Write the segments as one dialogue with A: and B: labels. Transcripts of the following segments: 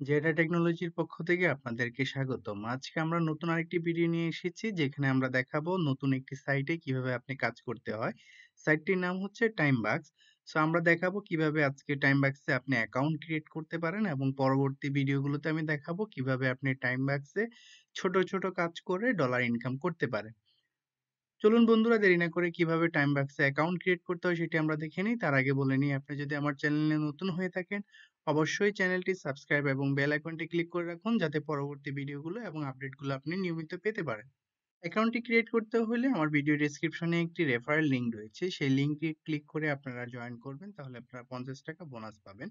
A: জেডা টেকনোলজির পক্ষ থেকে আপনাদেরকে স্বাগতম। আজকে আমরা নতুন আরেকটি ভিডিও নিয়ে এসেছি যেখানে আমরা দেখাবো নতুন একটি সাইটে কিভাবে আপনি কাজ করতে হয়। সাইটটির নাম হচ্ছে টাইমবাক্স। সো আমরা দেখাবো কিভাবে আজকে টাইমবাক্সে আপনি অ্যাকাউন্ট ক্রিয়েট করতে পারেন এবং পরবর্তী ভিডিওগুলোতে আমি দেখাবো কিভাবে আপনি টাইমবাক্সে ছোট ছোট কাজ করে ডলার ইনকাম করতে পারেন। চলুন বন্ধুরা, দেরি না করে কিভাবে টাইমবাক্সে অ্যাকাউন্ট ক্রিয়েট করতে হয় সেটি আমরা দেখে নিই। তার আগে বলে নিই, আপনি যদি আমার চ্যানেলে নতুন হয়ে থাকেন অবশ্যই চ্যানেলটি সাবস্ক্রাইব এবং বেল আইকনটি ক্লিক করে রাখুন যাতে পরবর্তী ভিডিওগুলো এবং আপডেটগুলো আপনি নিয়মিত পেতে পারেন। অ্যাকাউন্টটি ক্রিয়েট করতে হলে আমার ভিডিও ডেসক্রিপশনে একটি রেফারেল লিঙ্ক রয়েছে, সেই লিঙ্কটি ক্লিক করে আপনারা জয়েন করবেন, তাহলে আপনারা 50 টাকা বোনাস পাবেন।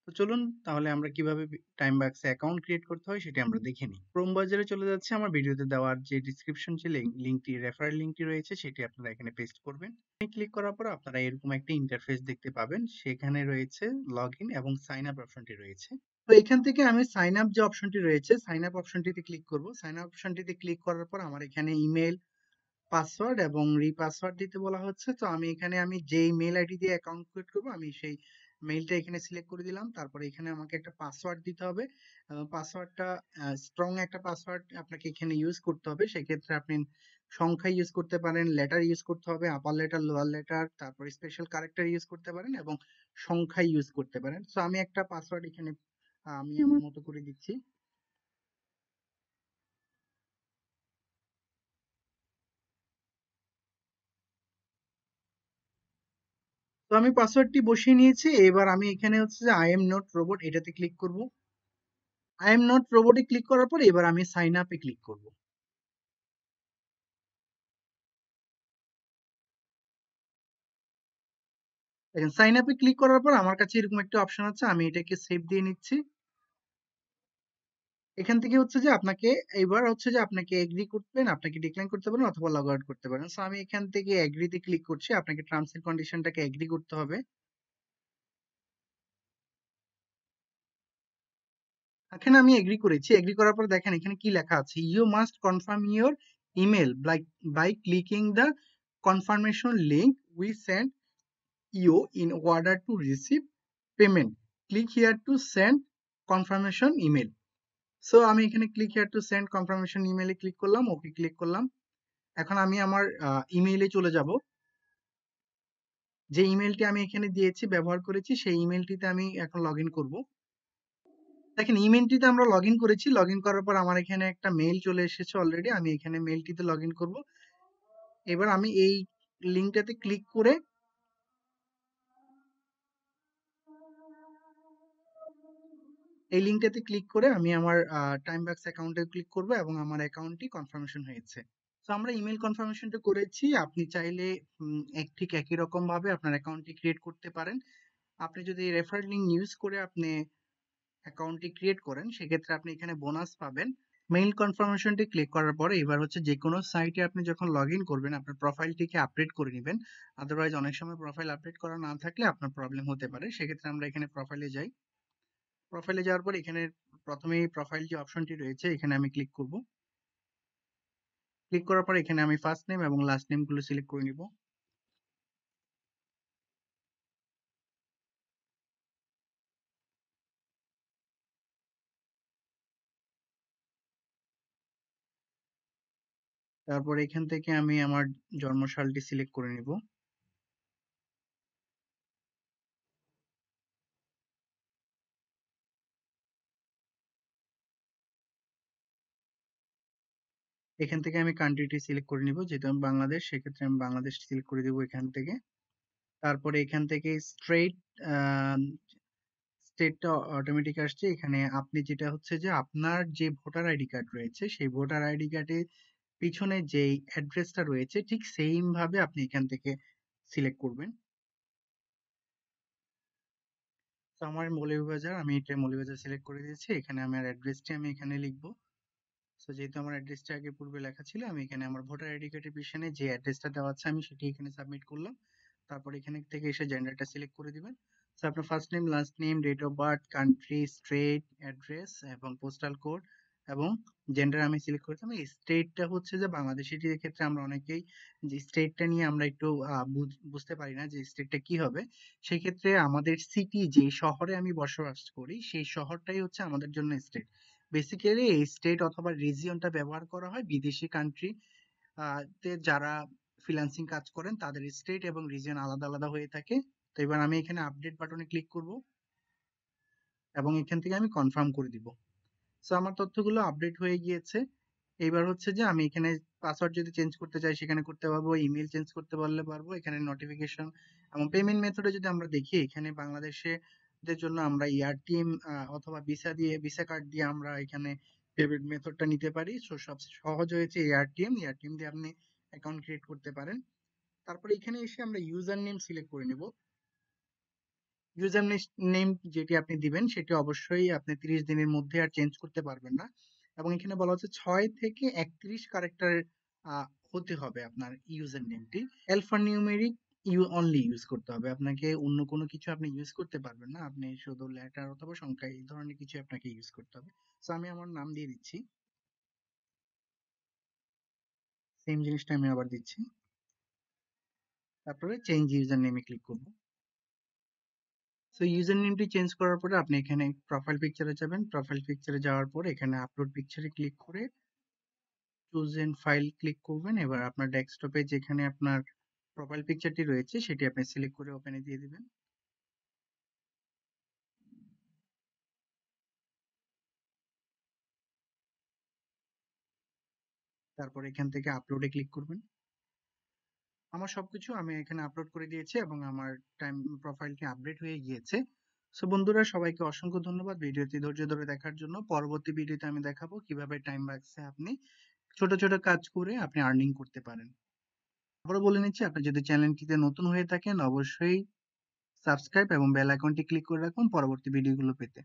A: তো চলুন তাহলে আমরা কিভাবে টাইমবাক্সে অ্যাকাউন্ট ক্রিয়েট করতে হয় সেটি আমরা দেখে নিই। ক্রোম ব্রাউজারে চলে যাচ্ছে, আমার ভিডিওতে দেওয়ার যে ডেসক্রিপশন যে লিঙ্কটি রেফারেল লিঙ্কটি রয়েছে সেটি আপনারা এখানে পেস্ট করবেন। ক্লিক করার পর আপনারা এরকম একটা ইন্টারফেস দেখতে পাবেন, সেখানে রয়েছে লগইন এবং সাইন আপ অপশনটি রয়েছে। তো এখান থেকে আমি সাইন আপ যে অপশনটি রয়েছে সাইন আপ অপশনটিতে ক্লিক করব। সাইন আপ অপশনটিতে ক্লিক করার পর আমার এখানে ইমেল, পাসওয়ার্ড এবং রিপাসওয়ার্ড দিতে বলা হচ্ছে। তো আমি এখানে যেই মেল আইডি দিয়ে অ্যাকাউন্ট ক্রিয়েট করব আমি সেই মেইলটা এখানে সিলেক্ট করে দিলাম। তারপরে এখানে আমাকে একটা পাসওয়ার্ড দিতে হবে। পাসওয়ার্ডটা স্ট্রং একটা পাসওয়ার্ড আপনাকে এখানে ইউজ করতে হবে। সেক্ষেত্রে আপনি সংখ্যা ইউজ করতে পারেন, লেটার ইউজ করতে হবে, আপার লেটার, লোয়ার লেটার, তারপর স্পেশাল ক্যারেক্টার ইউজ করতে পারেন এবং সংখ্যা ইউজ করতে পারেন। সো আমি একটা পাসওয়ার্ড এখানে আমি আমার মতো করে দিচ্ছি। তো আমি পাসওয়ার্ডটি বসিয়ে নিয়েছি। এবার আমি এখানে হচ্ছে যে আই এম নট রোবট এটাতে ক্লিক করব। আই এম নট রোবটে ক্লিক করার পর এবার আমি সাইন আপে ক্লিক করব। দেখেন সাইন আপে ক্লিক করার পর আমার কাছে এরকম একটা অপশন আছে, আমি এটাকে সেভ দিয়ে নিচ্ছি। এখান থেকে হচ্ছে যে আপনাকে এবার হচ্ছে যে আপনাকে এগ্রি করবেন, আপনাকে ডিক্লাইন করতে পারেন অথবা লগ আউট করতে পারেন। সো আমি এখান থেকে এগ্রিতে ক্লিক করছি। আপনাকে টার্মস এন্ড কন্ডিশনটাকে এগ্রি করতে হবে। এখানে আমি এগ্রি করেছি। এগ্রি করার পর দেখেন এখানে কি লেখা আছে, you must confirm your email by clicking the confirmation link we send you in order to receive payment. Click here to send confirmation email. So আমি এখানে click here to send confirmation ইমেলে ক্লিক করলাম, okay click করলাম। এখন আমি আমার ইমেইলে চলে যাব। যে ইমেলটি আমি এখানে দিয়েছি, ব্যবহার করেছি, সেই ইমেলটিতে আমি এখন লগ ইন করবো। দেখেন ইমেলটিতে আমরা লগ ইন করেছি। লগ ইন করার পর আমার এখানে একটা মেইল চলে এসেছে অলরেডি। আমি এখানে মেইলটিতে লগ ইন করবো। এবার আমি এই লিঙ্কটাতে ক্লিক করে আমি আমার টাইমবাক্স অ্যাকাউন্টে ক্লিক করব এবং আমার অ্যাকাউন্টটি কনফার্মেশন হয়েছে। তো আমরা ইমেল কনফার্মেশনটা করেছি। আপনি চাইলে ঠিক একই রকম ভাবে আপনার অ্যাকাউন্টটি ক্রিয়েট করতে পারেন। আপনি যদি রেফারেল লিঙ্ক ইউজ করে আপনি অ্যাকাউন্টটি ক্রিয়েট করেন সেক্ষেত্রে আপনি এখানে বোনাস পাবেন। মেইল কনফার্মেশনটি ক্লিক করার পরে এবার হচ্ছে যে কোনো সাইটে আপনি যখন লগ ইন করবেন আপনার প্রোফাইলটিকে আপডেট করে নেবেন। আদারওয়াইজ অনেক সময় প্রোফাইল আপডেট করা না থাকলে আপনার প্রবলেম হতে পারে। সেক্ষেত্রে আমরা এখানে প্রোফাইলে যাই। প্রোফাইলে যাওয়ার পর এখানে প্রথমেই প্রোফাইল যে অপশনটি রয়েছে এখানে আমি ক্লিক করব। ক্লিক করার পর এখানে আমি ফার্স্ট নেম এবং লাস্ট নেম গুলো সিলেক্ট করে নিব। তারপর এখান থেকে আমি আমার জন্মসালটি সিলেক্ট করে নিব। এখান থেকে আমি কান্ট্রিটি সিলেক্ট করে নিব, যেহেতু আমি বাংলাদেশ সেক্ষেত্রে আমি বাংলাদেশ সিলেক্ট করে দেবো এখান থেকে। তারপরে এখান থেকে স্টেটটা অটোমেটিক আসছে। এখানে আপনি যেটা হচ্ছে যে আপনার যে ভোটার আইডি কার্ড রয়েছে সেই ভোটার আইডি কার্ডের পিছনে যেই অ্যাড্রেসটা রয়েছে ঠিক সেম ভাবে আপনি এখান থেকে সিলেক্ট করবেন। তো আমার মৌলভীবাজার, আমি এটা মৌলভীবাজার সিলেক্ট করে দিয়েছি। এখানে আমার অ্যাড্রেসটি আমি এখানে লিখবো। তো যেহেতু আমার অ্যাড্রেসটা আগে পূর্বে লেখা ছিল আমি এখানে আমার ভোটার আইডি কার্ডের পিছনে যে অ্যাড্রেসটা দেওয়া আছে আমি সেটি এখানে সাবমিট করলাম। তারপর এখানে থেকে এসে জেন্ডারটা সিলেক্ট করে দিবেন। তো আপনার first name, last name, date of birth, country, state, address এবং পোস্টাল কোড এবং জেন্ডার আমি সিলেক্ট করেছিলাম। স্টেটটা হচ্ছে যে বাংলাদেশের ক্ষেত্রে আমরা অনেকেই যে স্টেটটা নিয়ে আমরা একটু বুঝতে পারি না যে স্টেটটা কি হবে। সেক্ষেত্রে আমাদের সিটি, যে শহরে আমি বসবাস করি, সেই শহরটাই হচ্ছে আমাদের জন্য স্টেট। বেসিক্যালি এই স্টেট অথবা রিজিয়নটা ব্যবহার করা হয় বিদেশি কান্ট্রি তে যারা ফ্রিল্যান্সিং কাজ করেন, তাদের স্টেট এবং রিজিয়ন আলাদা আলাদা হয়ে থাকে। তো এবার আমি এখানে আপডেট বাটনে ক্লিক করব এবং এখান থেকে আমি কনফার্ম করে দিব। সো আমার তথ্যগুলো আপডেট হয়ে গিয়েছে। এবার হচ্ছে যে আমি এখানে পাসওয়ার্ড যদি চেঞ্জ করতে চাই সেখানে করতে পারবো, ইমেল চেঞ্জ করতে পারলে পারবো, এখানে নোটিফিকেশন এবং পেমেন্ট মেথডে যদি আমরা দেখি, এখানে বাংলাদেশে দের জন্য আমরা এয়ারটিএম অথবা ভিসা কার্ড দিয়ে আমরা এখানে পেমেন্ট মেথডটা নিতে পারি। সো সব সহজ হয়েছে এয়ারটিএম দিয়ে আপনি অ্যাকাউন্ট ক্রিয়েট করতে পারেন। তারপরে এখানে এসে আমরা ইউজার নেম সিলেক্ট করে নেব। ইউজার নেম যেটি আপনি দিবেন সেটি অবশ্যই আপনি 30 দিনের মধ্যে আর চেঞ্জ করতে পারবেন না। এবং এখানে বলা হচ্ছে 6 থেকে 31 ক্যারেক্টার হতে হবে আপনার ইউজার নেমটি। অ্যালফানিউমেরিক অনলি ইউজ করতে হবে আপনাকে, অন্য কোনো কিছু আপনি ইউজ করতে পারবেন না। আপনি শুধু লেটার অথবা সংখ্যা এই ধরনের কিছু আপনাকে ইউজ করতে হবে। সো আমি আমার নাম দিয়ে দিচ্ছি, সেম জিনিসটা আমি আবার দিচ্ছি। তারপরে চেঞ্জ ইউজার নেমে ক্লিক করব। সো ইউজার নেমটি চেঞ্জ করার পরে আপনি এখানে প্রোফাইল পিকচারে যাবেন। প্রোফাইল পিকচারে যাওয়ার পরে এখানে আপলোড পিকচারে ক্লিক করে চুজ এন্ড ফাইল ক্লিক করবেন। এবার আপনার ডেস্কটপে যেখানে আপনার প্রোফাইল পিকচারটি রয়েছে সেটি আপনি সিলেক্ট করে ওপেনে দিয়ে দিবেন। তারপর এখান থেকে আপলোডে ক্লিক করবেন। আমার সবকিছু আমি এখানে আপলোড করে দিয়েছি এবং আমার টাইম প্রোফাইলটি আপডেট হয়ে গিয়েছে। সো বন্ধুরা, সবাইকে অসংখ্য ধন্যবাদ ভিডিওটি ধৈর্য ধরে দেখার জন্য। পরবর্তী ভিডিওতে আমি দেখাবো কিভাবে টাইম বাক্সে আপনি ছোট ছোট কাজ করে আপনি আর্নিং করতে পারেন। আবারও বলে নিচ্ছি, আপনি যদি চ্যানেলটিতে নতুন হয়ে থাকেন অবশ্যই সাবস্ক্রাইব এবং বেল আইকনটি ক্লিক করে রাখুন পরবর্তী ভিডিওগুলো পেতে।